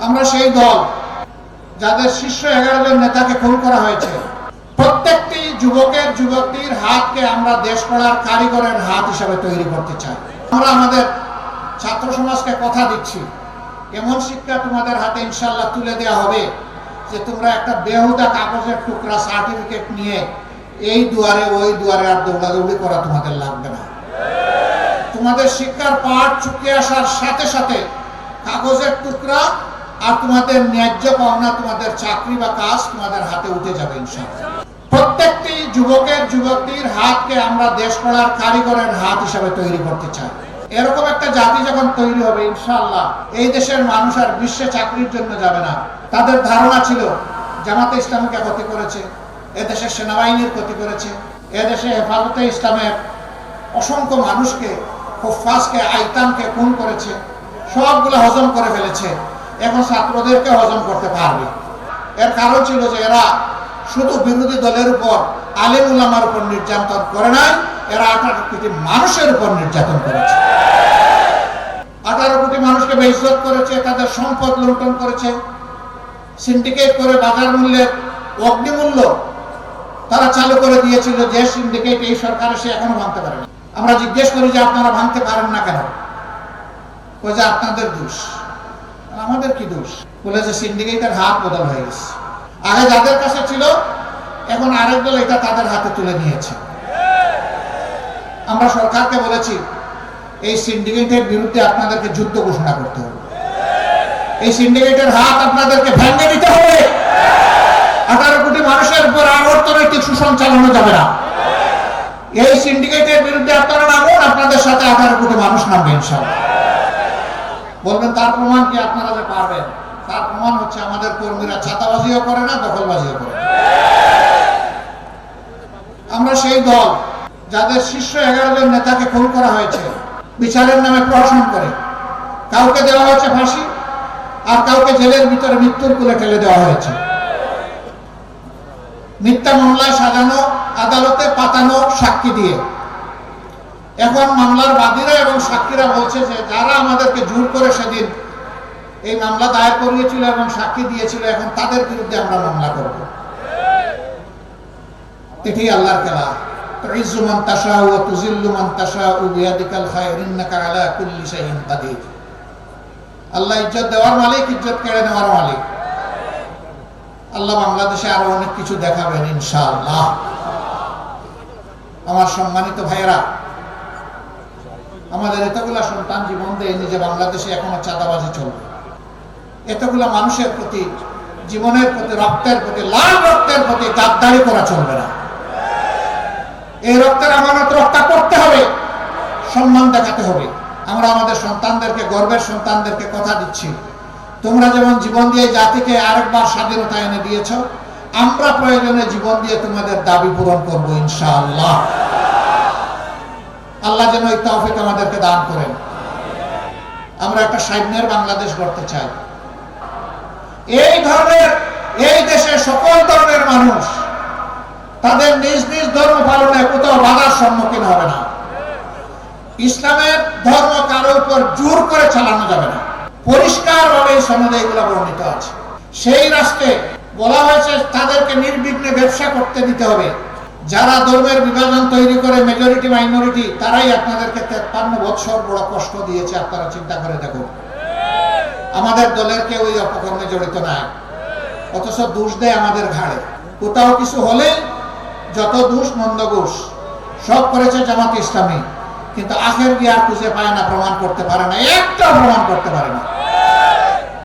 আমরা সেই দল যাদের শীর্ষ 11 জন নেতাকে খুন করা হয়েছে। প্রত্যেকটি যুবকটির হাতকে আমরা দেশ গড়ার কারিগরের হাত হিসেবে তৈরি করতে চাই। আমরা আমাদের ছাত্র সমাজকে কথা দিচ্ছি, এমন শিক্ষা তোমাদের হাতে ইনশাআল্লাহ তুলে দেওয়া হবে যে তোমরা একটা বেহুদা কাগজের টুকরা সার্টিফিকেট নিয়ে এই দুয়ারে ওই দুয়ারে আর দৌড়াদৌড়ি করা তোমাদের লাগবে না। তোমাদের শিক্ষার পাঠ চুকে আসার সাথে সাথে কাগজের টুকরা আর তোমাদের ন্যায্য পাওনা, তোমাদের চাকরি বা কাজ তোমাদের হাতে উঠে যাবে ইনশাআল্লাহ। প্রত্যেকটি যুবকটির হাতকে আমরা দেশ গড়ার কারিগরের হাত হিসেবে তৈরি করতে চাই। এরকম একটা জাতি যখন তৈরি হবে ইনশাআল্লাহ, এই দেশের মানুষ আর বিশ্বে চাকরির জন্য যাবে না। তাদের ধারণা ছিল জামাতে ইসলামকে ক্ষতি করেছে, এদেশের সেনাবাহিনীর ক্ষতি করেছে, এদেশে হেফাজতে ইসলামের অসংখ্য মানুষকে, হুফাজকে, আইতামকে খুন করেছে, সবগুলো হজম করে ফেলেছে। এখন ছাত্রদেরকে হজম করতে পারবে। এর কারণ ছিল যে এরা শুধু বিরোধী দলের উপর, আলেম উলামার উপর নির্যাতন করে নাই, এরা 18 কোটি মানুষের উপর নির্যাতন করেছে। 18 কোটি মানুষকে বেইজ্জত করেছে, তাদের সম্পদ লুণ্ঠন করেছে, সিন্ডিকেট করে বাজার মূল্যের অগ্নিমূল্য তারা চালু করে দিয়েছিল। যে সিন্ডিকেট এই সরকার এসে এখনো ভাঙতে পারে না। আমরা জিজ্ঞেস করি যে আপনারা ভাঙতে পারেন না কেন? বলে যে আপনাদের দোষ। আমাদের কি দোষ? বলে যে সিন্ডিকেটের হাত বদল হয়ে গেছে, আগে যাদের কাছে ছিল এখন আরেক দল এটা তাদের হাতে তুলে নিয়েছে। আমরা সরকারকে বলেছি এই সিন্ডিকেটের বিরুদ্ধে আপনাদেরকে যুদ্ধ ঘোষণা করতে হবে, এই সিন্ডিকেটের হাত আপনাদেরকে ভেঙে দিতে হবে। 18 কোটি মানুষের উপর আর অর্থনৈতিক শোষণ চালানো যাবে না। এই সিন্ডিকেটের বিরুদ্ধে আপনারা নামুন, আপনাদের সাথে 18 কোটি মানুষ নামবে ইনশাআল্লাহ। বলবেন তার প্রমাণ কি? আপনারা যে পারবেন তার প্রমাণ হচ্ছে আমাদের কর্মীরা ছাতাবাজিও করে না, দখলবাজিও করে না। আমরা সেই দল যাদের শীর্ষ 11 জন নেতাকে খুন করা হয়েছে, বিচারের নামে প্রহসন করে কাউকে দেওয়া হয়েছে ফাঁসি, আর কাউকে জেলের ভিতরে মৃত্যুর কোলে ঠেলে দেওয়া হয়েছে। মিথ্যা মামলায় সাজানো, আদালতে পাতানো সাক্ষী দিয়ে। এখন মামলার বাদীরা এবং সাক্ষীরা বলছে যে যারা আমাদেরকে জোর করে সেদিন এই মামলা দায়ের করিয়েছিল এবং সাক্ষী দিয়েছিল, এখন তাদের বিরুদ্ধে আমরা মামলা করব। এটাই আল্লাহর খেলা। তুইজ্জু মান তাশাউ ওয়া তুযিল্লু মান তাশাউ বিয়াদিকাল খায়র ইন্নাকা আলা কুল্লি শাইইন কাদির। আল্লাহ ইজ্জত দেওয়ার মালিক, ইজ্জত কেড়ে নেওয়ার মালিক। আল্লাহ বাংলাদেশে আরো অনেক কিছু দেখাবেন ইনশাআল্লাহ। আমার সম্মানিত ভাইয়েরা, আমাদের এতগুলা সন্তান জীবন দিয়ে নিজে বাংলাদেশে এখনো চাঁদাবাজি চলবে। এতগুলা মানুষের প্রতি, জীবনের প্রতি, রক্তের প্রতি, লাল রক্তের প্রতি গাদ্দারি করা চলবে না। এই রক্তের আমানত রক্ষা করতে হবে, সম্মান দেখাতে হবে। আমরা আমাদের সন্তানদেরকে, গর্বের সন্তানদেরকে কথা দিচ্ছি, তোমরা যেমন জীবন দিয়ে জাতিকে আরেকবার স্বাধীনতা এনে দিয়েছ, আমরা প্রয়োজনে জীবন দিয়ে তোমাদের দাবি পূরণ করবো ইনশাআল্লাহ। আল্লাহ যেন এই তৌফিক আমাদেরকে দান করেন। আমরা একটা সাম্যের বাংলাদেশ গড়তে চাই। এই দেশে সকল ধর্মের মানুষ তাদের নিজ নিজ ধর্ম পালনে কোথাও বাধার সম্মুখীন হবে না। ইসলামের ধর্ম কারো উপর জোর করে চালানো যাবে না। পরিষ্কার ভাবে সনদে এগুলো বর্ণিত আছে। সেই রাষ্ট্রে বলা হয়েছে তাদেরকে নির্বিঘ্নে ব্যবসা করতে দিতে হবে। যারা ধর্মের বিভাজন তৈরি করে মেজরিটি মাইনরিটি, তারাই আপনাদেরকে 53 বছর বড় কষ্ট দিয়েছে। আপনারা চিন্তা করে দেখুন, আমাদের দলের কেউ ওই অপকর্মে জড়িত নাই, অথচ দোষ দেয় আমাদের ঘাড়ে। কোথাও কিছু হলে যত দোষ, মন্দ দোষ সব করেছে জামাত ইসলামী, কিন্তু আখের গিয়ে আর খুঁজে পায় না, প্রমাণ করতে পারে না, একটা প্রমাণ করতে পারে না।